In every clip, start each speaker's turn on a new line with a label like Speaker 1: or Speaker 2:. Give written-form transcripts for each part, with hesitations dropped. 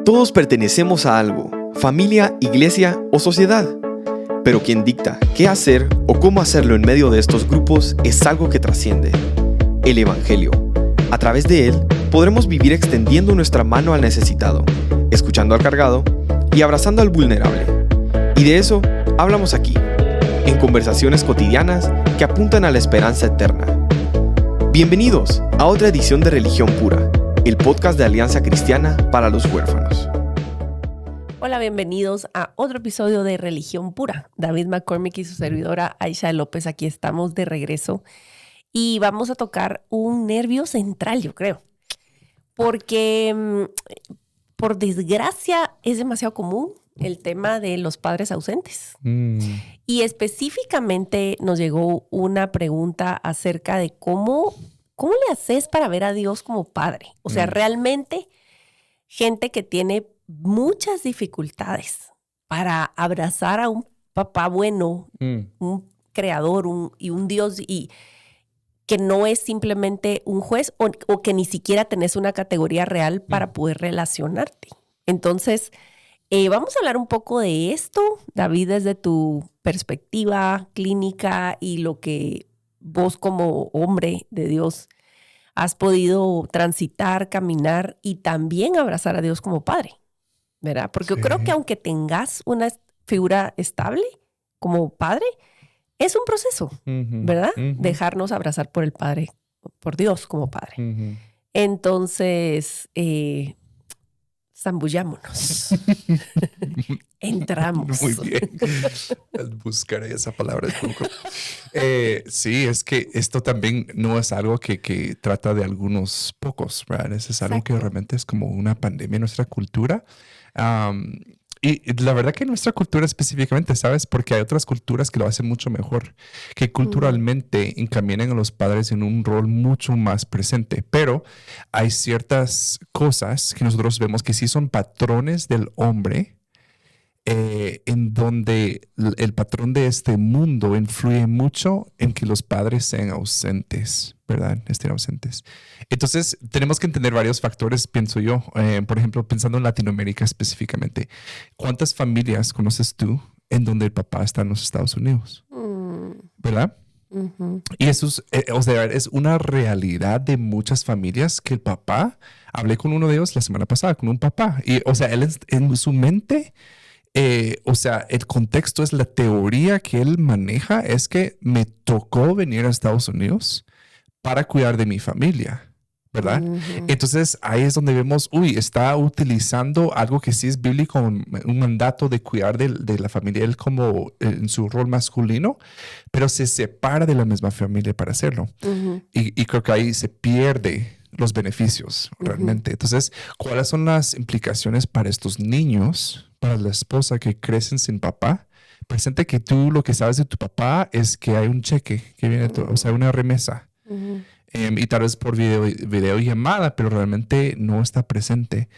Speaker 1: Todos pertenecemos a algo, familia, iglesia o sociedad. Pero quien dicta qué hacer o cómo hacerlo en medio de estos grupos es algo que trasciende: el Evangelio. A través de él podremos vivir extendiendo nuestra mano al necesitado, escuchando al cargado y abrazando al vulnerable. Y de eso hablamos aquí, en conversaciones cotidianas que apuntan a la esperanza eterna. Bienvenidos a otra edición de Religión Pura, el podcast de Alianza Cristiana para los Huérfanos.
Speaker 2: Hola, bienvenidos a otro episodio de Religión Pura. David McCormick y su servidora Aisha López, aquí estamos de regreso y vamos a tocar un nervio central, yo creo, porque por desgracia es demasiado común el tema de los padres ausentes. Y específicamente nos llegó una pregunta acerca de cómo le haces para ver a Dios como padre. O sea, realmente gente que tiene muchas dificultades para abrazar a un papá bueno, un creador y un Dios, y que no es simplemente un juez o que ni siquiera tenés una categoría real para poder relacionarte. Entonces, vamos a hablar un poco de esto, David, desde tu perspectiva clínica y lo que vos como hombre de Dios has podido transitar, caminar y también abrazar a Dios como padre, ¿verdad? Porque yo creo que aunque tengas una figura estable como padre, es un proceso, ¿verdad? Dejarnos abrazar por el Padre, por Dios como Padre. Entonces, zambullámonos. Entramos.
Speaker 3: Muy bien. Buscaré esa palabra. Sí, es que esto también no es algo que trata de algunos pocos, ¿verdad? Es algo que realmente es como una pandemia en nuestra cultura. Y la verdad que en nuestra cultura específicamente, ¿sabes? Porque hay otras culturas que lo hacen mucho mejor, que culturalmente encaminan a los padres en un rol mucho más presente. Pero hay ciertas cosas que nosotros vemos que sí son patrones del hombre, en donde el patrón de este mundo influye mucho en que los padres sean ausentes, ¿verdad? Estén ausentes. Entonces, tenemos que entender varios factores, pienso yo. Por ejemplo, pensando en Latinoamérica específicamente, ¿cuántas familias conoces tú en donde el papá está en los Estados Unidos? ¿Verdad? Y eso es, o sea, es una realidad de muchas familias que el papá, hablé con uno de ellos la semana pasada, con un papá, y, o sea, él en su mente... o sea, el contexto es la teoría que él maneja es que me tocó venir a Estados Unidos para cuidar de mi familia, ¿verdad? Entonces ahí es donde vemos, está utilizando algo que sí es bíblico, un mandato de cuidar de la familia, él como en su rol masculino, pero se separa de la misma familia para hacerlo. Y creo que ahí se pierde los beneficios realmente. Entonces, ¿cuáles son las implicaciones para estos niños? Para la esposa que crecen sin papá, presente que tú lo que sabes de tu papá es que hay un cheque que viene, o sea, una remesa. Y tal vez por videollamada, pero realmente no está presente.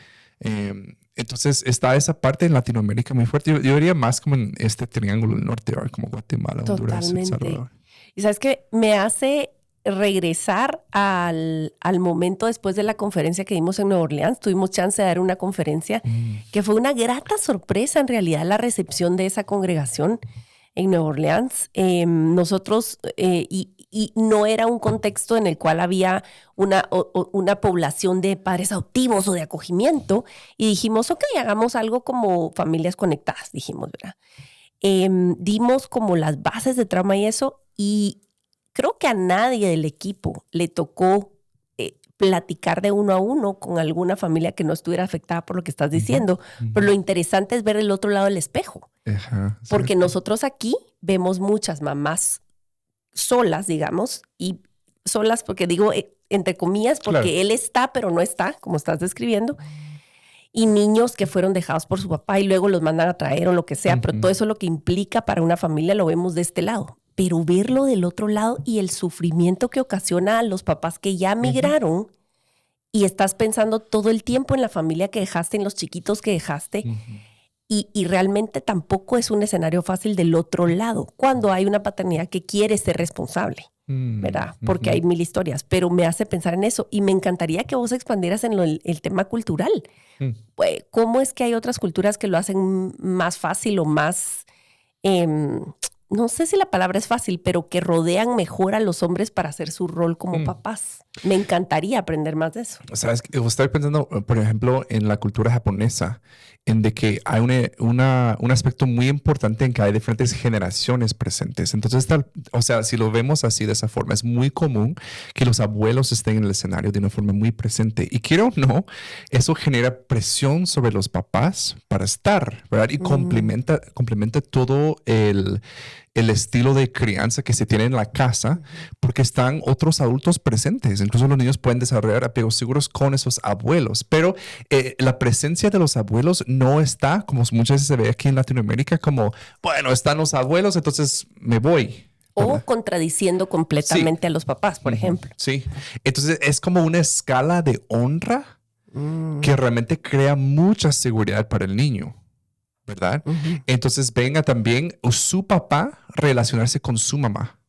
Speaker 3: Entonces está esa parte en Latinoamérica muy fuerte. Yo diría más como en este triángulo del norte, como Guatemala, Honduras, El Salvador.
Speaker 2: Y sabes que me hace regresar al momento después de la conferencia que dimos en Nueva Orleans. Tuvimos chance de dar una conferencia que fue una grata sorpresa en realidad la recepción de esa congregación en Nueva Orleans. Nosotros, y no era un contexto en el cual había una población de padres adoptivos o de acogimiento, y dijimos, ok, hagamos algo como familias conectadas, dijimos, ¿verdad? Dimos como las bases de trauma y eso, y creo que a nadie del equipo le tocó platicar de uno a uno con alguna familia que no estuviera afectada por lo que estás diciendo. Pero lo interesante es ver el otro lado del espejo. Porque nosotros aquí vemos muchas mamás solas, digamos, y solas porque digo entre comillas, porque él está, pero no está, como estás describiendo. Y niños que fueron dejados por su papá y luego los mandan a traer o lo que sea. Pero todo eso lo que implica para una familia lo vemos de este lado. Pero verlo del otro lado y el sufrimiento que ocasiona a los papás que ya migraron y estás pensando todo el tiempo en la familia que dejaste, en los chiquitos que dejaste, y realmente tampoco es un escenario fácil del otro lado cuando hay una paternidad que quiere ser responsable. ¿verdad? Porque hay mil historias, pero me hace pensar en eso y me encantaría que vos expandieras en el tema cultural. Pues, ¿cómo es que hay otras culturas que lo hacen más fácil o más, no sé si la palabra es fácil, pero que rodean mejor a los hombres para hacer su rol como papás? Me encantaría aprender más de eso.
Speaker 3: Sabes, estoy pensando, por ejemplo, en la cultura japonesa, en de que hay un aspecto muy importante en que hay diferentes generaciones presentes. Entonces, o sea, si lo vemos así de esa forma, es muy común que los abuelos estén en el escenario de una forma muy presente. Y quiero o no, eso genera presión sobre los papás para estar, ¿verdad? Y complementa todo el estilo de crianza que se tiene en la casa, porque están otros adultos presentes. Incluso los niños pueden desarrollar apegos seguros con esos abuelos, pero la presencia de los abuelos no está, como muchas veces se ve aquí en Latinoamérica, como, bueno, están los abuelos, entonces me voy.
Speaker 2: O contradiciendo completamente a los papás, por ejemplo.
Speaker 3: Sí. Entonces es como una escala de honra que realmente crea mucha seguridad para el niño, ¿verdad? Entonces venga también su papá relacionarse con su mamá.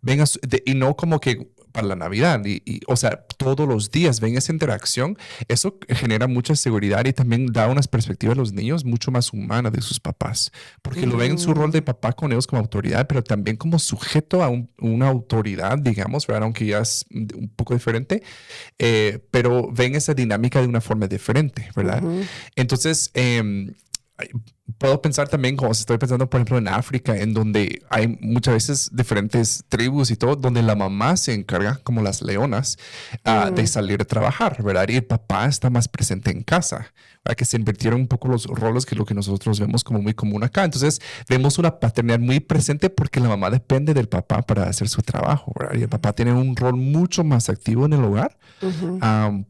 Speaker 3: Venga, y no como que para la Navidad, o sea, todos los días ven esa interacción. Eso genera mucha seguridad y también da unas perspectivas a los niños mucho más humanas de sus papás, porque lo ven en su rol de papá con ellos como autoridad, pero también como sujeto a una autoridad, digamos, ¿verdad? Aunque ya es un poco diferente, pero ven esa dinámica de una forma diferente, ¿verdad? Entonces, puedo pensar también, como estoy pensando, por ejemplo, en África, en donde hay muchas veces diferentes tribus y todo, donde la mamá se encarga, como las leonas, de salir a trabajar, ¿verdad? Y el papá está más presente en casa, ¿verdad? Que se invirtieron un poco los roles, que es lo que nosotros vemos como muy común acá. Entonces, vemos una paternidad muy presente porque la mamá depende del papá para hacer su trabajo, ¿verdad? Y el papá tiene un rol mucho más activo en el hogar,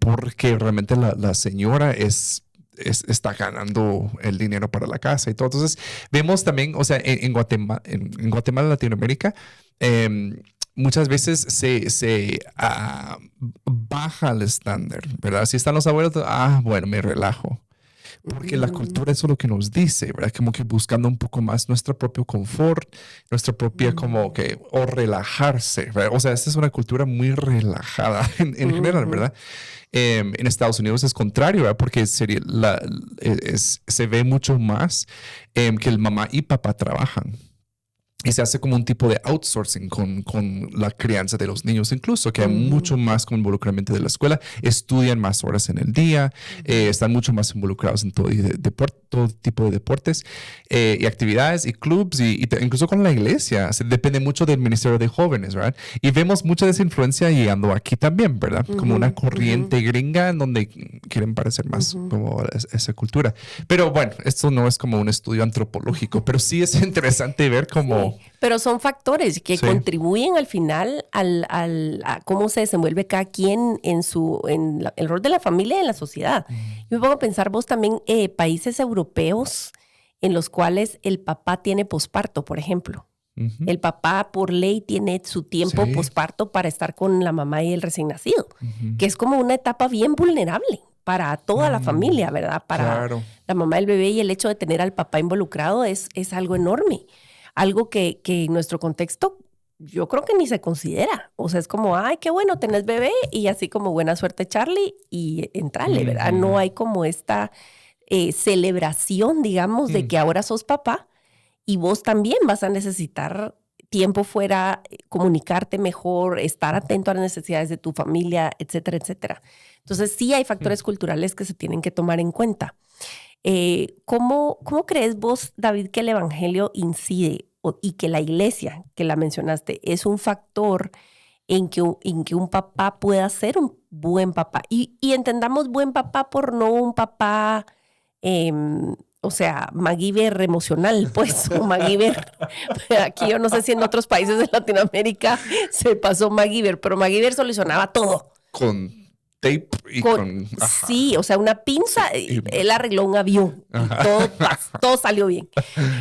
Speaker 3: porque realmente la señora está ganando el dinero para la casa y todo. Entonces, vemos también, o sea, en Guatemala, Latinoamérica, muchas veces se baja el estándar, ¿verdad? Si están los abuelos, bueno, me relajo. Porque la cultura eso es lo que nos dice, ¿verdad? Como que buscando un poco más nuestro propio confort, nuestra propia como que, o relajarse, ¿verdad? O sea, esta es una cultura muy relajada en general, ¿verdad? En Estados Unidos es contrario, ¿verdad? Porque se ve mucho más que el mamá y papá trabajan. Y se hace como un tipo de outsourcing con la crianza de los niños, incluso que hay mucho más como involucramiento de la escuela, estudian más horas en el día, están mucho más involucrados en todo tipo de deportes y actividades y clubs y incluso con la iglesia. Depende mucho del Ministerio de Jóvenes, ¿verdad? Y vemos mucha de esa influencia llegando aquí también, ¿verdad? Como una corriente gringa en donde quieren parecer más como esa cultura. Pero bueno, esto no es como un estudio antropológico, pero sí es interesante ver cómo...
Speaker 2: Sí, pero son factores que contribuyen al final a cómo se desenvuelve cada quien en el rol de la familia y en la sociedad. Yo me pongo a pensar vos también países europeos en los cuales el papá tiene posparto, por ejemplo. El papá por ley tiene su tiempo posparto para estar con la mamá y el recién nacido, que es como una etapa bien vulnerable para toda la familia, ¿verdad? Para la mamá del bebé, y el hecho de tener al papá involucrado es algo enorme. Algo que en nuestro contexto yo creo que ni se considera. O sea, es como, ay, qué bueno, tenés bebé y así como buena suerte, Charlie, y entrale, ¿verdad? No hay como esta celebración, digamos, de que ahora sos papá y vos también vas a necesitar tiempo fuera, comunicarte mejor, estar atento a las necesidades de tu familia, etcétera, etcétera. Entonces, sí hay factores culturales que se tienen que tomar en cuenta. ¿Cómo crees vos, David, que el evangelio incide y que la iglesia, que la mencionaste, es un factor en que un papá pueda ser un buen papá? Y entendamos buen papá por no un papá, o sea, MacGyver emocional, pues, o MacGyver. Aquí yo no sé si en otros países de Latinoamérica se pasó MacGyver, pero MacGyver solucionaba todo.
Speaker 3: Con tape y con
Speaker 2: sí, o sea, una pinza, él arregló un avión y todo salió bien.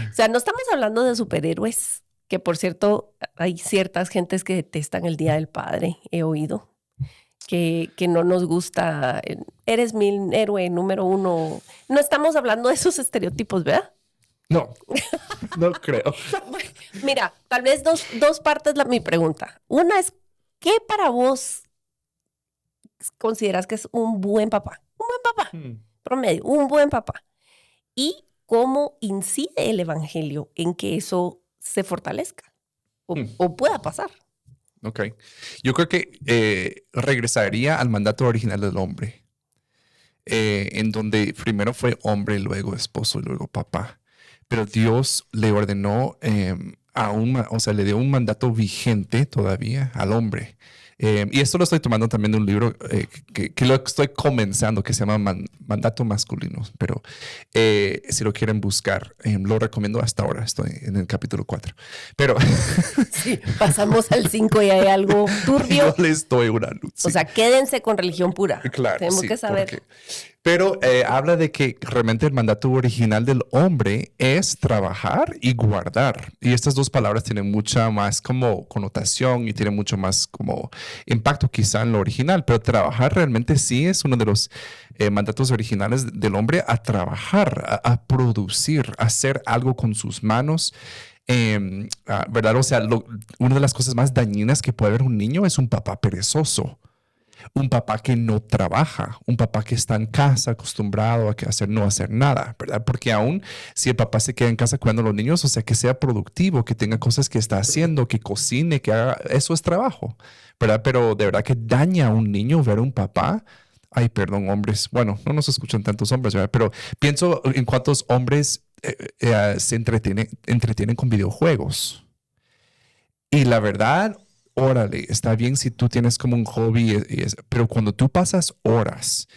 Speaker 2: O sea, no estamos hablando de superhéroes, que por cierto, hay ciertas gentes que detestan el Día del Padre, he oído, que no nos gusta, eres mi héroe número uno. No estamos hablando de esos estereotipos, ¿verdad?
Speaker 3: No, no creo.
Speaker 2: Mira, tal vez dos partes mi pregunta. Una es, ¿qué para vos consideras que es un buen papá? Un buen papá, promedio, un buen papá. ¿Y cómo incide el evangelio en que eso se fortalezca o pueda pasar?
Speaker 3: Ok. Yo creo que regresaría al mandato original del hombre, en donde primero fue hombre, luego esposo y luego papá. Pero Dios le ordenó le dio un mandato vigente todavía al hombre. Y esto lo estoy tomando también de un libro que lo estoy comenzando, que se llama Mandato Masculino. Pero si lo quieren buscar, lo recomiendo hasta ahora. Estoy en el capítulo 4. Pero
Speaker 2: sí, pasamos al 5 y hay algo turbio.
Speaker 3: Yo les doy una luz.
Speaker 2: Sí. O sea, quédense con religión pura.
Speaker 3: Claro.
Speaker 2: Tenemos que saber.
Speaker 3: Pero habla de que realmente el mandato original del hombre es trabajar y guardar. Y estas dos palabras tienen mucha más como connotación y tienen mucho más como impacto quizá en lo original. Pero trabajar realmente sí es uno de los mandatos originales del hombre, a trabajar, a producir, a hacer algo con sus manos. ¿Verdad? O sea, una de las cosas más dañinas que puede haber un niño es un papá perezoso. Un papá que no trabaja, un papá que está en casa acostumbrado a no hacer nada, ¿verdad? Porque aún si el papá se queda en casa cuidando a los niños, o sea, que sea productivo, que tenga cosas que está haciendo, que cocine, que haga, eso es trabajo, ¿verdad? Pero de verdad que daña a un niño ver a un papá. Ay, perdón, hombres. Bueno, no nos escuchan tantos hombres, ¿verdad? Pero pienso en cuántos hombres se entretienen con videojuegos. Y la verdad, órale, está bien si tú tienes como un hobby, pero cuando tú pasas horas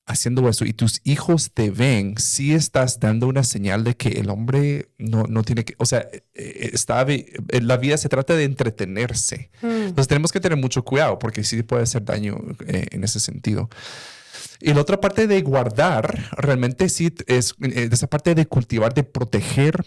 Speaker 3: haciendo eso y tus hijos te ven, sí estás dando una señal de que el hombre no tiene que, o sea, la vida se trata de entretenerse. Entonces tenemos que tener mucho cuidado porque sí puede hacer daño en ese sentido. Y la otra parte de guardar, realmente sí es esa parte de cultivar, de proteger.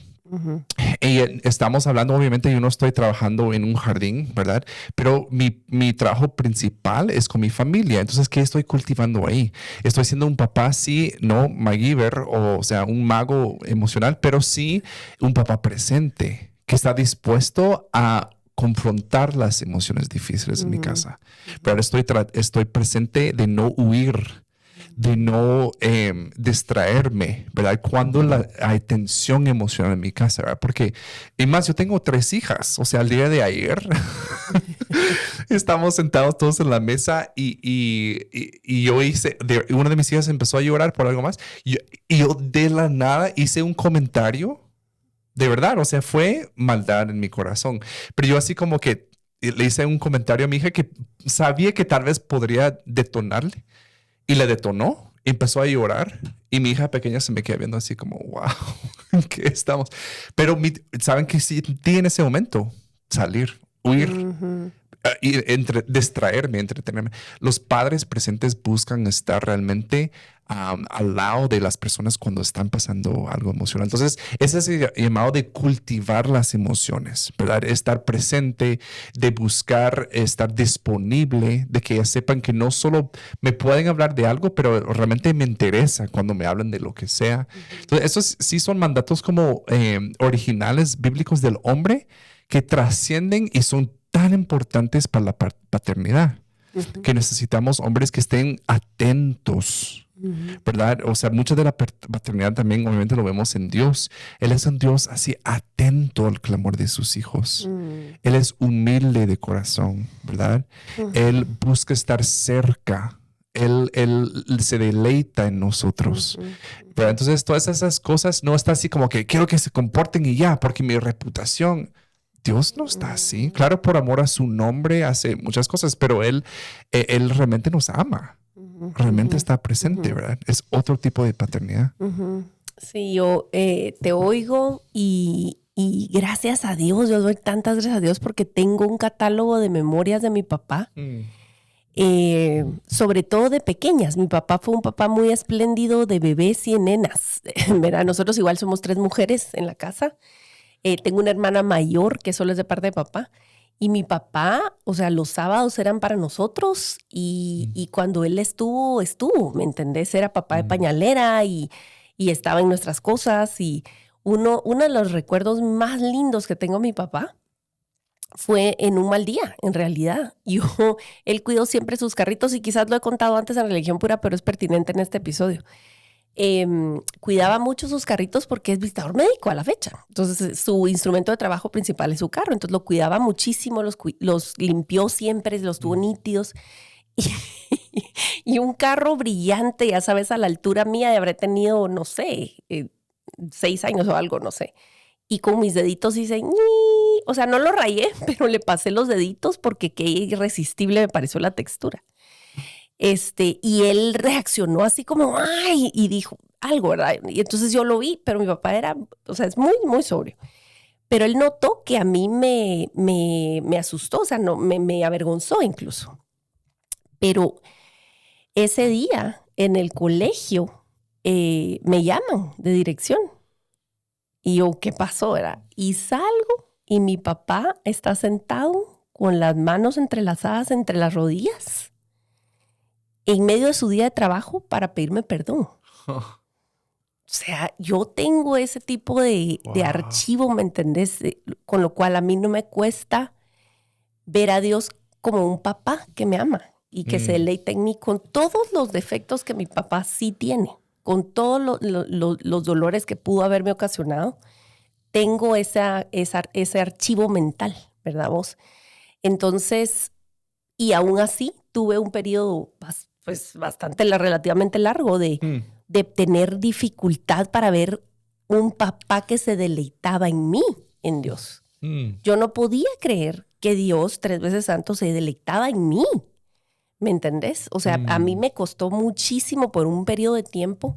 Speaker 3: Y estamos hablando, obviamente, yo no estoy trabajando en un jardín, ¿verdad? Pero mi trabajo principal es con mi familia. Entonces, ¿qué estoy cultivando ahí? Estoy siendo un papá, sí, no MacGyver, o sea, un mago emocional, pero sí un papá presente, que está dispuesto a confrontar las emociones difíciles en mi casa. Pero estoy presente de no huir, de no distraerme, ¿verdad? Cuando hay tensión emocional en mi casa, ¿verdad? Porque, y más, yo tengo 3 hijas, o sea, el día de ayer estamos sentados todos en la mesa y yo una de mis hijas empezó a llorar por algo más y yo de la nada hice un comentario, de verdad, o sea, fue maldad en mi corazón, pero yo así como que le hice un comentario a mi hija que sabía que tal vez podría detonarle. Y le detonó, empezó a llorar y mi hija pequeña se me queda viendo así como, wow, ¿en qué estamos? Pero ¿saben qué sentí en ese momento? Salir, huir, y distraerme, entretenerme. Los padres presentes buscan estar realmente al lado de las personas cuando están pasando algo emocional. Entonces, ese es el llamado de cultivar las emociones, ¿verdad? Estar presente, de buscar estar disponible, de que ellas sepan que no solo me pueden hablar de algo, pero realmente me interesa cuando me hablan de lo que sea. Entonces, esos sí son mandatos como originales bíblicos del hombre que trascienden y son tan importantes para la paternidad, que necesitamos hombres que estén atentos, ¿verdad? O sea, mucha de la paternidad también obviamente lo vemos en Dios. Él es un Dios así atento al clamor de sus hijos. Él es humilde de corazón, ¿verdad? Él busca estar cerca. Él se deleita en nosotros. Pero entonces todas esas cosas no está así como que quiero que se comporten y ya, porque mi reputación... Dios no está así. Claro, por amor a su nombre hace muchas cosas, pero Él realmente nos ama. Realmente está presente, ¿verdad? Es otro tipo de paternidad.
Speaker 2: Sí, yo te oigo y gracias a Dios, yo doy tantas gracias a Dios porque tengo un catálogo de memorias de mi papá. Sobre todo de pequeñas. Mi papá fue un papá muy espléndido de bebés y nenas. ¿Verdad? Nosotros igual somos 3 mujeres en la casa. Tengo una hermana mayor que solo es de parte de papá. Y mi papá, o sea, los sábados eran para nosotros y cuando él estuvo, ¿me entendés? Era papá de pañalera y estaba en nuestras cosas y Uno de los recuerdos más lindos que tengo de mi papá fue en un mal día, en realidad. Él cuidó siempre sus carritos y quizás lo he contado antes en Religión Pura, pero es pertinente en este episodio. Cuidaba mucho sus carritos porque es visitador médico a la fecha. Entonces, su instrumento de trabajo principal es su carro. Entonces, lo cuidaba muchísimo, los limpió siempre, los tuvo nítidos. Y un carro brillante, ya sabes, a la altura mía de habré tenido, no sé, 6 años o algo, no sé. Y con mis deditos hice, ¡ñi! O sea, no lo rayé, pero le pasé los deditos porque qué irresistible me pareció la textura. Y él reaccionó así como, ¡ay! Y dijo algo, ¿verdad? Y entonces yo lo vi, pero mi papá era, o sea, es muy, muy sobrio. Pero él notó que a mí me asustó, o sea, no, me avergonzó incluso. Pero ese día en el colegio me llaman de dirección. Y yo, ¿qué pasó? ¿Verdad? Y salgo y mi papá está sentado con las manos entrelazadas entre las rodillas en medio de su día de trabajo para pedirme perdón. O sea, yo tengo ese tipo de archivo, ¿me entendés? Con lo cual a mí no me cuesta ver a Dios como un papá que me ama y que se deleita en mí con todos los defectos que mi papá sí tiene, con todos los dolores que pudo haberme ocasionado. Tengo ese archivo mental, ¿verdad vos? Entonces, y aún así tuve un periodo pues relativamente largo de tener dificultad para ver un papá que se deleitaba en mí, en Dios. Yo no podía creer que Dios, 3 veces santo, se deleitaba en mí. ¿Me entendés? O sea, a mí me costó muchísimo por un periodo de tiempo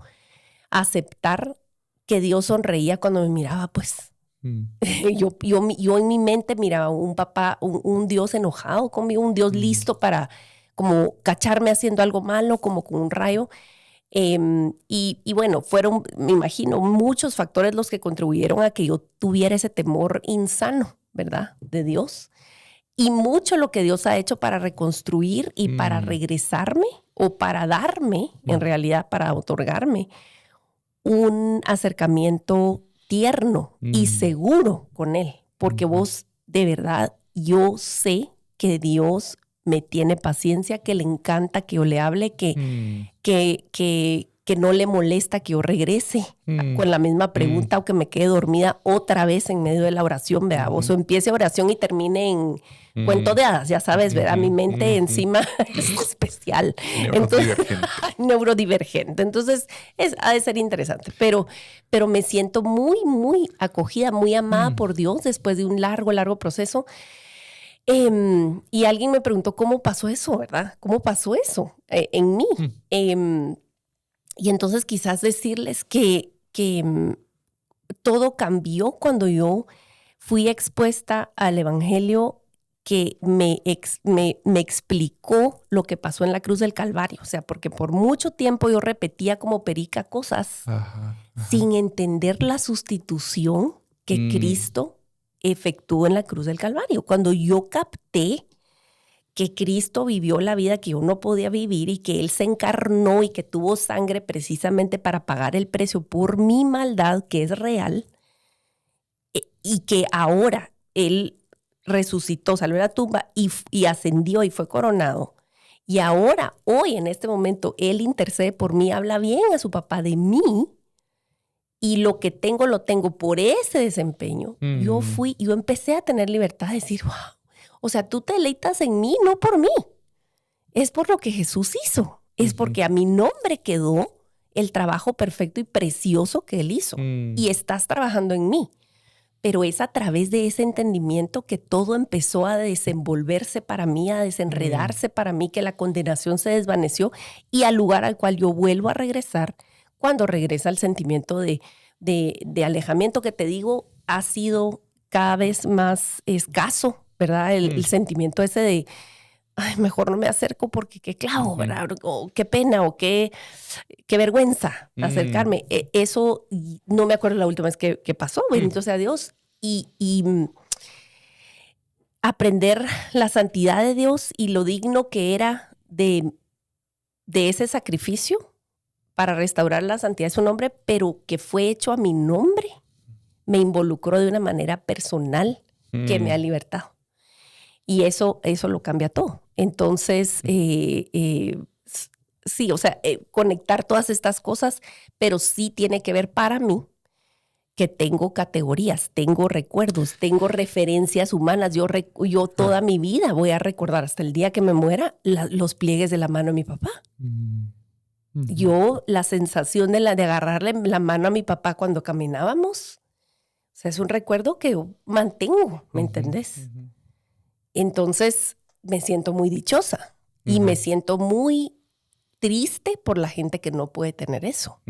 Speaker 2: aceptar que Dios sonreía cuando me miraba, pues. Yo en mi mente miraba un papá, un Dios enojado conmigo, un Dios listo para como cacharme haciendo algo malo, como con un rayo. Y bueno, fueron, me imagino, muchos factores los que contribuyeron a que yo tuviera ese temor insano, ¿verdad? De Dios. Y mucho lo que Dios ha hecho para reconstruir y para regresarme o para darme, en realidad, para otorgarme un acercamiento tierno y seguro con Él. Porque vos, de verdad, yo sé que Dios me tiene paciencia, que le encanta que yo le hable, que no le molesta que yo regrese con la misma pregunta o que me quede dormida otra vez en medio de la oración, ¿verdad? O empiece oración y termine en cuento de hadas, ya sabes, ¿verdad? Mi mente encima es especial. Neurodivergente. Entonces, ha de ser interesante. Pero me siento muy, muy acogida, muy amada por Dios después de un largo proceso. Y alguien me preguntó cómo pasó eso, ¿verdad? ¿Cómo pasó eso en mí? Y entonces quizás decirles que todo cambió cuando yo fui expuesta al evangelio que me explicó lo que pasó en la cruz del Calvario. O sea, porque por mucho tiempo yo repetía como perica cosas sin entender la sustitución que Cristo efectuó en la cruz del Calvario. Cuando yo capté que Cristo vivió la vida que yo no podía vivir y que Él se encarnó y que tuvo sangre precisamente para pagar el precio por mi maldad, que es real, y que ahora Él resucitó, salió de la tumba y ascendió y fue coronado. Y ahora, hoy, en este momento, Él intercede por mí, habla bien a su papá de mí. Y lo que tengo, lo tengo por ese desempeño. Yo empecé a tener libertad de decir, wow, o sea, tú te deleitas en mí, no por mí. Es por lo que Jesús hizo. Es porque a mi nombre quedó el trabajo perfecto y precioso que Él hizo. Y estás trabajando en mí. Pero es a través de ese entendimiento que todo empezó a desenvolverse para mí, a desenredarse para mí, que la condenación se desvaneció y al lugar al cual yo vuelvo a regresar cuando regresa el sentimiento de alejamiento que te digo ha sido cada vez más escaso, ¿verdad? El sentimiento ese de, ay, mejor no me acerco porque qué clavo, ¿verdad? O qué pena o qué vergüenza acercarme. Eso no me acuerdo la última vez que pasó, bendito sea Dios. Y aprender la santidad de Dios y lo digno que era de ese sacrificio para restaurar la santidad de su nombre, pero que fue hecho a mi nombre. me involucró de una manera personal que me ha libertado. Y eso lo cambia todo. Entonces, sí, o sea, conectar todas estas cosas, pero sí tiene que ver para mí que tengo categorías, tengo recuerdos, tengo referencias humanas. Yo toda mi vida voy a recordar hasta el día que me muera los pliegues de la mano de mi papá. Yo, la sensación de agarrarle la mano a mi papá cuando caminábamos, o sea, es un recuerdo que mantengo, ¿me entendés? Entonces, me siento muy dichosa y me siento muy triste por la gente que no puede tener eso.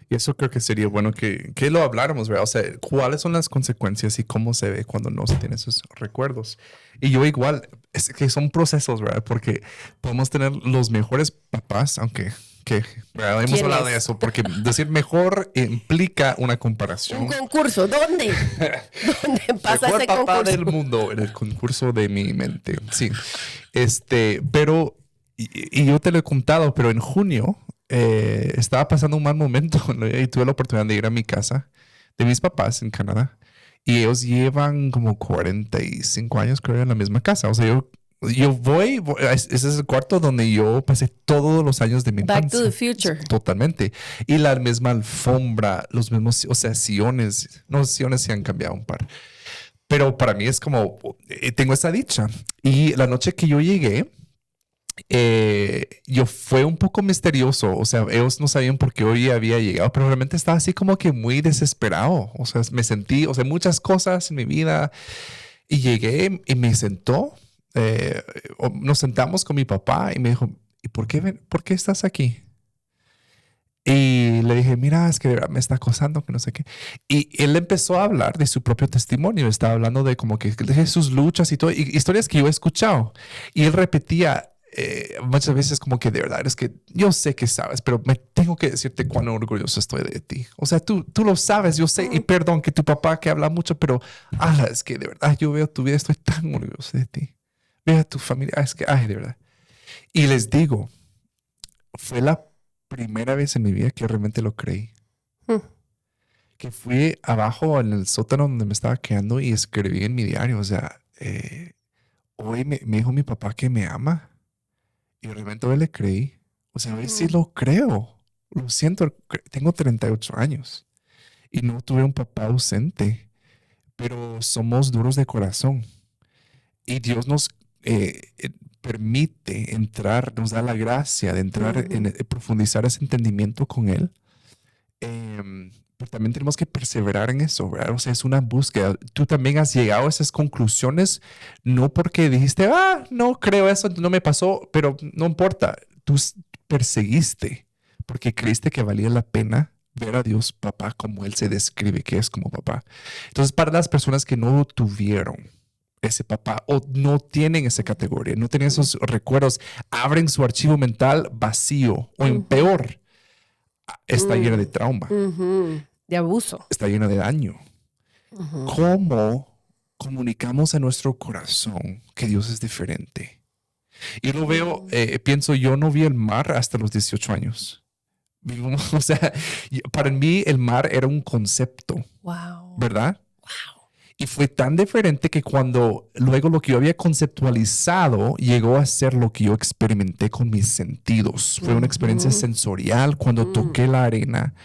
Speaker 3: Y eso creo que sería bueno que lo habláramos, ¿verdad? O sea, ¿cuáles son las consecuencias y cómo se ve cuando no se tienen esos recuerdos? Y yo igual, es que son procesos, ¿verdad? Porque podemos tener los mejores papás, aunque ¿verdad? Hemos hablado de eso, porque decir mejor implica una comparación.
Speaker 2: Un concurso, ¿dónde? ¿Dónde pasa
Speaker 3: mejor
Speaker 2: ese
Speaker 3: papá
Speaker 2: concurso?
Speaker 3: del mundo, en el concurso de mi mente, sí. Pero, y yo te lo he contado, pero en junio estaba pasando un mal momento y tuve la oportunidad de ir a mi casa de mis papás en Canadá. Y ellos llevan como 45 años, creo, en la misma casa. O sea, yo voy, ese es el cuarto donde yo pasé todos los años de mi infancia.
Speaker 2: Back to the future.
Speaker 3: Totalmente. Y la misma alfombra, los mismos, o sea, sillones. No, sillones sí han cambiado un par. Pero para mí es como, tengo esa dicha. Y la noche que yo llegué, yo fue un poco misterioso. O sea, ellos no sabían por qué hoy había llegado, pero realmente estaba así como que muy desesperado. O sea, me sentí, o sea, muchas cosas en mi vida. Y llegué y me sentó. Nos sentamos con mi papá y me dijo, ¿y por qué estás aquí? Y le dije, mira, es que de verdad me está acosando, que no sé qué. Y él empezó a hablar de su propio testimonio. Estaba hablando de como que de sus luchas y todo, y historias que yo he escuchado. Y él repetía muchas veces como que de verdad es que yo sé que sabes, pero me tengo que decirte cuán orgulloso estoy de ti. O sea, tú lo sabes, yo sé, y perdón que tu papá que habla mucho, pero es que de verdad yo veo tu vida, estoy tan orgulloso de ti. Veo a tu familia, es que, de verdad. Y les digo, fue la primera vez en mi vida que realmente lo creí. Que fui abajo en el sótano donde me estaba quedando y escribí en mi diario, o sea, hoy me dijo mi papá que me ama. Y realmente hoy le creí. O sea, hoy sí lo creo. Lo siento, tengo 38 años y no tuve un papá ausente, pero somos duros de corazón. Y Dios nos permite entrar, nos da la gracia de entrar en profundizar ese entendimiento con Él. Pero también tenemos que perseverar en eso, ¿verdad? O sea, es una búsqueda. Tú también has llegado a esas conclusiones, no porque dijiste, no creo eso, no me pasó, pero no importa. Tú perseguiste porque creíste que valía la pena ver a Dios papá como Él se describe que es como papá. Entonces, para las personas que no tuvieron ese papá o no tienen esa categoría, no tienen esos recuerdos, abren su archivo mental vacío o en peor, está llena de trauma.
Speaker 2: De abuso.
Speaker 3: Está llena de daño. ¿Cómo comunicamos a nuestro corazón que Dios es diferente? Y lo veo, pienso, yo no vi el mar hasta los 18 años. O sea, para mí el mar era un concepto.
Speaker 2: Wow.
Speaker 3: ¿Verdad? Y fue tan diferente que cuando luego lo que yo había conceptualizado llegó a ser lo que yo experimenté con mis sentidos. Fue una experiencia sensorial. Cuando toqué la arena,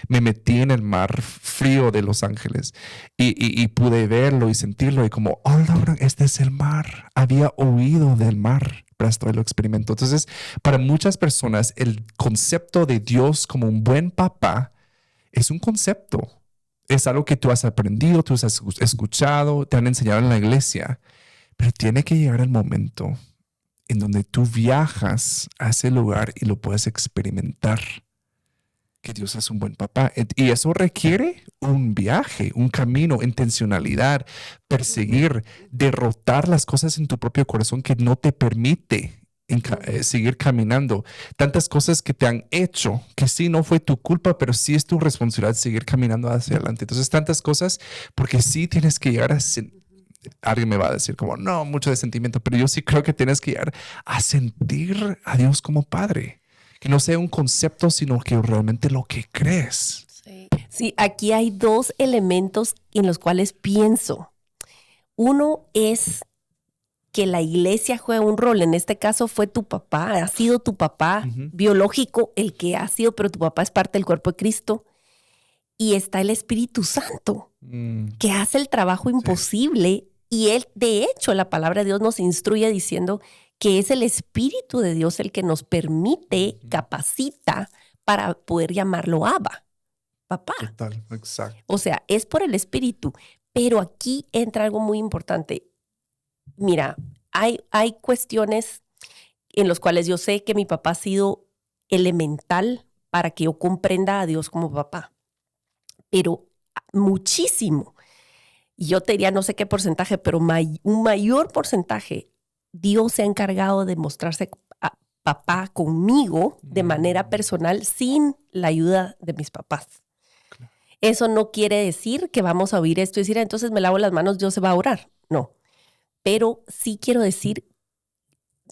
Speaker 3: me metí en el mar frío de Los Ángeles y pude verlo y sentirlo y como, Laura, este es el mar. Había oído del mar, pero esto lo experimento. Entonces, para muchas personas, el concepto de Dios como un buen papá es un concepto. Es algo que tú has aprendido, tú has escuchado, te han enseñado en la iglesia, pero tiene que llegar el momento en donde tú viajas a ese lugar y lo puedes experimentar, que Dios es un buen papá. Y eso requiere un viaje, un camino, intencionalidad, perseguir, derrotar las cosas en tu propio corazón que no te permite seguir caminando. Tantas cosas que te han hecho, que sí no fue tu culpa, pero sí es tu responsabilidad seguir caminando hacia adelante. Entonces, tantas cosas, porque sí tienes que llegar a... Alguien me va a decir como, no, mucho de sentimiento, pero yo sí creo que tienes que llegar a sentir a Dios como Padre. Que no sea un concepto, sino que realmente lo que crees.
Speaker 2: Sí. Sí, aquí hay dos elementos en los cuales pienso. Uno es que la iglesia juega un rol. En este caso fue tu papá, ha sido tu papá biológico el que ha sido, pero tu papá es parte del cuerpo de Cristo. Y está el Espíritu Santo, que hace el trabajo imposible. Y él, de hecho, la palabra de Dios nos instruye diciendo que es el Espíritu de Dios el que nos permite, capacita para poder llamarlo Abba, papá.
Speaker 3: Total, exacto.
Speaker 2: O sea, es por el Espíritu. Pero aquí entra algo muy importante. Mira, hay cuestiones en las cuales yo sé que mi papá ha sido elemental para que yo comprenda a Dios como papá. Pero muchísimo. Y yo te diría, no sé qué porcentaje, pero un mayor porcentaje, Dios se ha encargado de mostrarse a papá conmigo de manera personal sin la ayuda de mis papás. Claro. Eso no quiere decir que vamos a oír esto y decir, entonces me lavo las manos, Dios se va a orar. No. Pero sí quiero decir,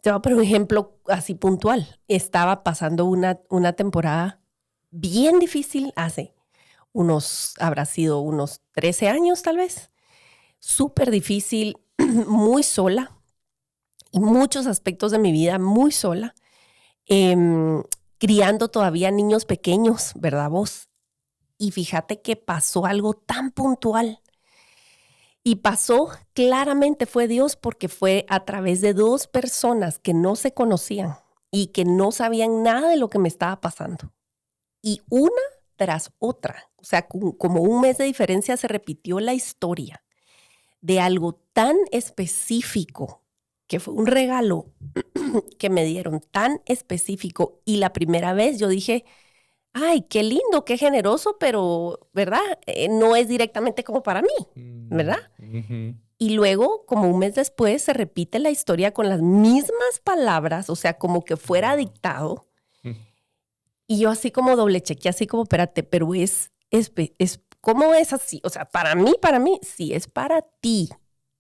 Speaker 2: te voy a poner un ejemplo así puntual. Estaba pasando una temporada bien difícil habrá sido unos 13 años tal vez. Súper difícil, muy sola. Y muchos aspectos de mi vida muy sola. Criando todavía niños pequeños, ¿verdad vos? Y fíjate que pasó algo tan puntual. Y pasó, claramente fue Dios, porque fue a través de dos personas que no se conocían y que no sabían nada de lo que me estaba pasando. Y una tras otra, o sea, como un mes de diferencia, se repitió la historia de algo tan específico, que fue un regalo que me dieron tan específico. Y la primera vez yo dije, ay, qué lindo, qué generoso, pero, ¿verdad? No es directamente como para mí, ¿verdad? Y luego, como un mes después, se repite la historia con las mismas palabras, o sea, como que fuera dictado. Y yo así como doble chequeé, así como, espérate, pero ¿cómo es así? O sea, para mí, sí, es para ti.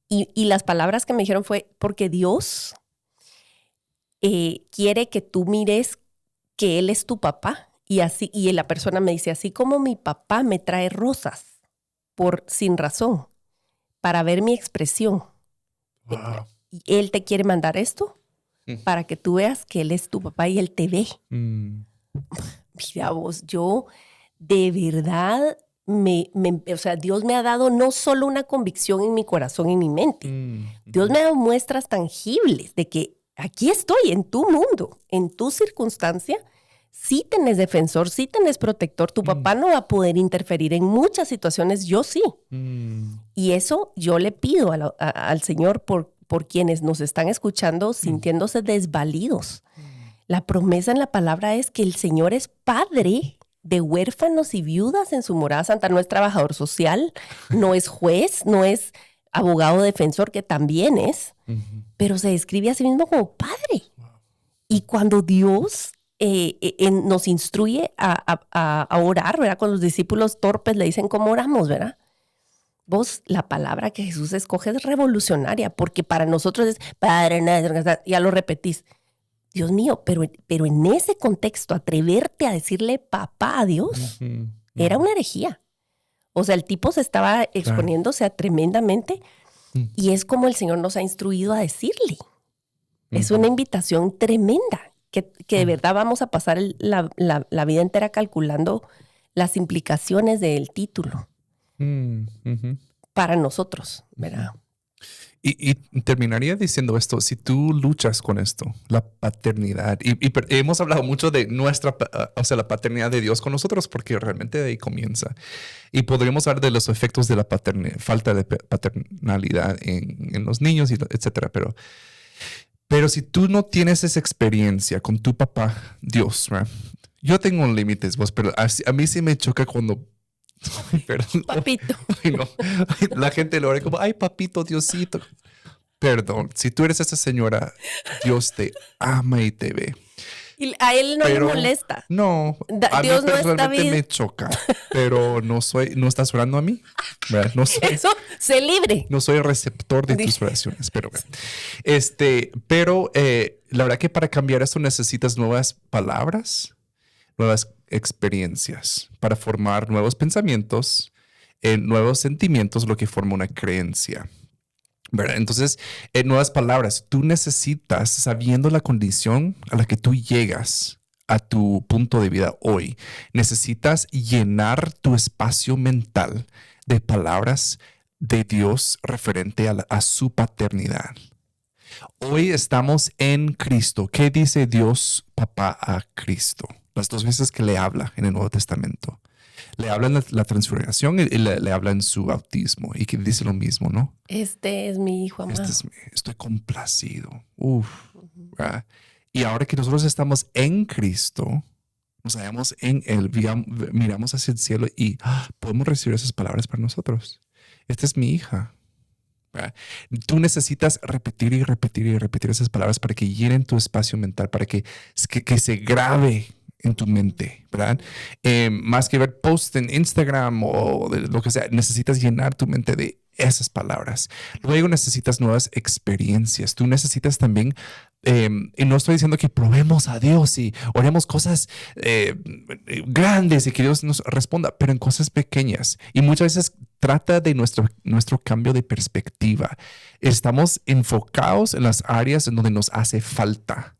Speaker 2: Y las palabras que me dijeron fue, porque Dios quiere que tú mires que Él es tu papá. Y la persona me dice, así como mi papá me trae rosas sin razón, para ver mi expresión.
Speaker 3: Wow.
Speaker 2: Y Él te quiere mandar esto para que tú veas que Él es tu papá y Él te ve. Mira vos, yo de verdad, o sea, Dios me ha dado no solo una convicción en mi corazón y en mi mente. Dios me ha dado muestras tangibles de que aquí estoy, en tu mundo, en tu circunstancia. Sí tenés defensor, sí tenés protector. Tu papá no va a poder interferir en muchas situaciones, yo sí. Y eso yo le pido al Señor por quienes nos están escuchando sintiéndose desvalidos. La promesa en la palabra es que el Señor es padre de huérfanos y viudas en su morada santa. No es trabajador social, no es juez, no es abogado defensor, que también es, pero se describe a sí mismo como padre. Y cuando Dios nos instruye a orar, ¿verdad? Con los discípulos torpes le dicen cómo oramos, ¿verdad? Vos, la palabra que Jesús escoge es revolucionaria, porque para nosotros es Padre, ya lo repetís. Dios mío, pero en ese contexto, atreverte a decirle papá a Dios era una herejía. O sea, el tipo se estaba exponiéndose a tremendamente y es como el Señor nos ha instruido a decirle. Es una invitación tremenda. Que de verdad vamos a pasar la vida entera calculando las implicaciones del título para nosotros, ¿verdad?
Speaker 3: Y terminaría diciendo esto, si tú luchas con esto, la paternidad, y hemos hablado mucho de la paternidad de Dios con nosotros, porque realmente de ahí comienza. Y podríamos hablar de los efectos de la falta de paternalidad en los niños, etcétera, pero si tú no tienes esa experiencia con tu papá, Dios, ¿verdad? Yo tengo límites, vos, pero a mí sí me choca cuando... Perdón.
Speaker 2: Papito.
Speaker 3: Ay, no. La gente lo ora como, ay, papito, Diosito. Perdón, si tú eres esa señora, Dios te ama y te ve.
Speaker 2: Y a él no le molesta.
Speaker 3: No, a
Speaker 2: Dios
Speaker 3: mí
Speaker 2: no está
Speaker 3: personalmente
Speaker 2: bien.
Speaker 3: me choca, pero no estás orando a mí. No soy,
Speaker 2: Eso, sé libre.
Speaker 3: no soy receptor de tus oraciones, pero la verdad que para cambiar esto necesitas nuevas palabras, nuevas experiencias para formar nuevos pensamientos, nuevos sentimientos, lo que forma una creencia. ¿Verdad? Entonces, en nuevas palabras, tú necesitas, sabiendo la condición a la que tú llegas a tu punto de vida hoy, necesitas llenar tu espacio mental de palabras de Dios referente a su paternidad. Hoy estamos en Cristo. ¿Qué dice Dios Papá a Cristo? Las dos veces que le habla en el Nuevo Testamento. Le habla en la transfiguración y le habla en su bautismo y que dice lo mismo, ¿no?
Speaker 2: Este es mi hijo amado.
Speaker 3: Estoy complacido. ¿Verdad? Y ahora que nosotros estamos en Cristo, nos hallamos en Él, miramos hacia el cielo y podemos recibir esas palabras para nosotros. Esta es mi hija. ¿Verdad? Tú necesitas repetir y repetir y repetir esas palabras para que llenen tu espacio mental, para que se grabe en tu mente, ¿verdad? Más que ver posts en Instagram o de lo que sea, necesitas llenar tu mente de esas palabras. Luego necesitas nuevas experiencias. Tú necesitas también, y no estoy diciendo que probemos a Dios y oremos cosas grandes y que Dios nos responda, pero en cosas pequeñas. Y muchas veces trata de nuestro cambio de perspectiva. Estamos enfocados en las áreas en donde nos hace falta.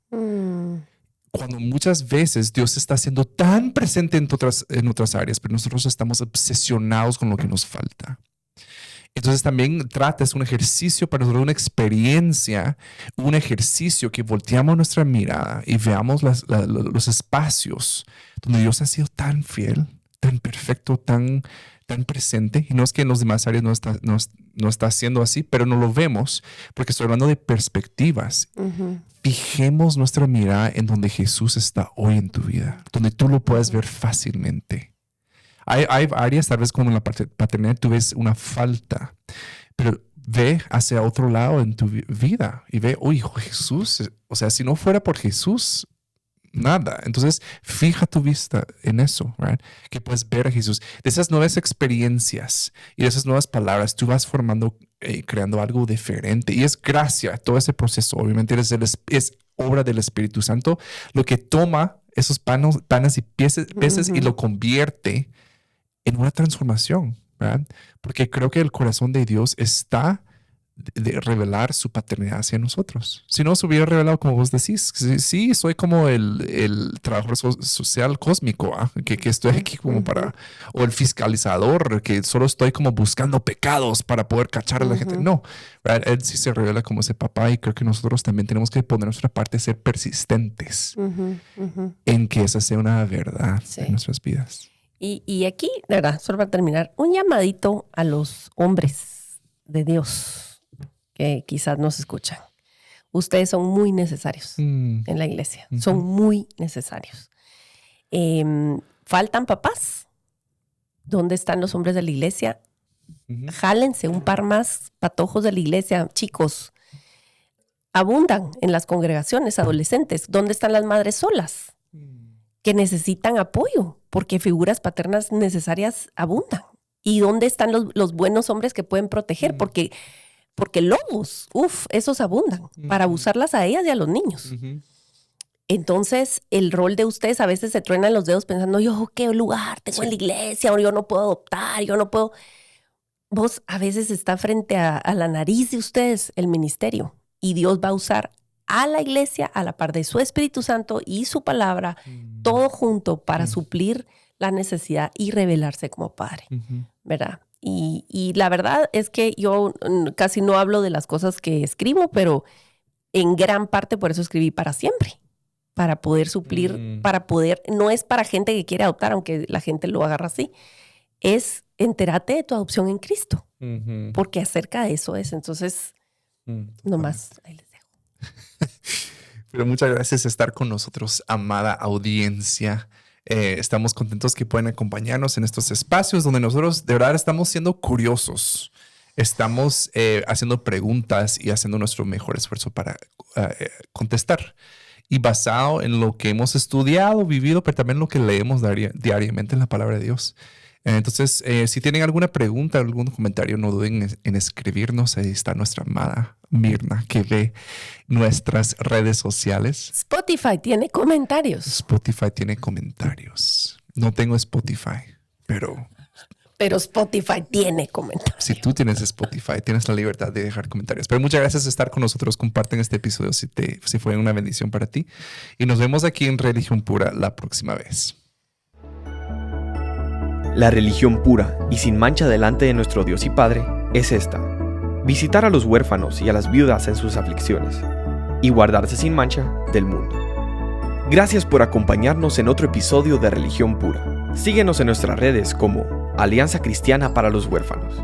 Speaker 3: Cuando muchas veces Dios está siendo tan presente en otras áreas, pero nosotros estamos obsesionados con lo que nos falta. Entonces también es un ejercicio para nosotros, una experiencia, un ejercicio que volteamos nuestra mirada y veamos los espacios donde Dios ha sido tan fiel, tan perfecto, tan presente. Y no es que en los demás áreas no está haciendo así, pero no lo vemos porque estoy hablando de perspectivas. Fijemos nuestra mirada en donde Jesús está hoy en tu vida, donde tú lo puedes ver fácilmente. Hay áreas, tal vez como en la paternidad, tú ves una falta, pero ve hacia otro lado en tu vida y ve, uy, Jesús, o sea, si no fuera por Jesús, nada. Entonces, fija tu vista en eso, right? Que puedes ver a Jesús. De esas nuevas experiencias y de esas nuevas palabras, tú vas formando, creando algo diferente. Y es gracia, todo ese proceso. Obviamente es obra del Espíritu Santo lo que toma esos panes y peces y lo convierte en una transformación, ¿verdad? Porque creo que el corazón de Dios está de revelar su paternidad hacia nosotros. Si no se hubiera revelado, como vos decís, sí, soy como el trabajador social cósmico, que estoy aquí como o el fiscalizador, que solo estoy como buscando pecados para poder cachar a la gente. No, ¿verdad? Él sí se revela como ese papá y creo que nosotros también tenemos que poner nuestra parte, ser persistentes en que esa sea una verdad en nuestras vidas.
Speaker 2: Y aquí, de verdad, solo para terminar, un llamadito a los hombres de Dios que quizás nos escuchan. Ustedes son muy necesarios en la iglesia. Son muy necesarios. ¿Faltan papás? ¿Dónde están los hombres de la iglesia? Jálense un par más patojos de la iglesia. Chicos, abundan en las congregaciones adolescentes. ¿Dónde están las madres solas? Que necesitan apoyo, porque figuras paternas necesarias abundan. ¿Y dónde están los buenos hombres que pueden proteger? Porque lobos, esos abundan para abusarlas a ellas y a los niños. Entonces, el rol de ustedes a veces se truenan los dedos pensando, yo, ¿qué lugar tengo en la iglesia? O yo no puedo adoptar, yo no puedo. Vos a veces está frente a la nariz de ustedes el ministerio y Dios va a usar a la iglesia a la par de su Espíritu Santo y su palabra, todo junto para suplir la necesidad y revelarse como Padre, ¿verdad? Y la verdad es que yo casi no hablo de las cosas que escribo, pero en gran parte por eso escribí Para Siempre, para poder suplir, no es para gente que quiere adoptar, aunque la gente lo agarra así, es entérate de tu adopción en Cristo, porque acerca de eso es. Entonces, nomás ahí les dejo.
Speaker 3: Pero muchas gracias por estar con nosotros, amada audiencia. Estamos contentos que pueden acompañarnos en estos espacios donde nosotros de verdad estamos siendo curiosos. Estamos haciendo preguntas y haciendo nuestro mejor esfuerzo para contestar. Y basado en lo que hemos estudiado, vivido, pero también lo que leemos diariamente en la palabra de Dios. Entonces, si tienen alguna pregunta, algún comentario, no duden en escribirnos. Ahí está nuestra amada Mirna, que ve nuestras redes sociales.
Speaker 2: Spotify tiene comentarios.
Speaker 3: Spotify tiene comentarios. No tengo Spotify, pero
Speaker 2: Spotify tiene comentarios.
Speaker 3: si tú tienes Spotify, tienes la libertad de dejar comentarios. Pero muchas gracias por estar con nosotros. Comparten este episodio si fue una bendición para ti. Y nos vemos aquí en Religión Pura la próxima vez.
Speaker 1: La religión pura y sin mancha delante de nuestro Dios y Padre es esta: visitar a los huérfanos y a las viudas en sus aflicciones y guardarse sin mancha del mundo. Gracias por acompañarnos en otro episodio de Religión Pura. Síguenos en nuestras redes como Alianza Cristiana para los Huérfanos.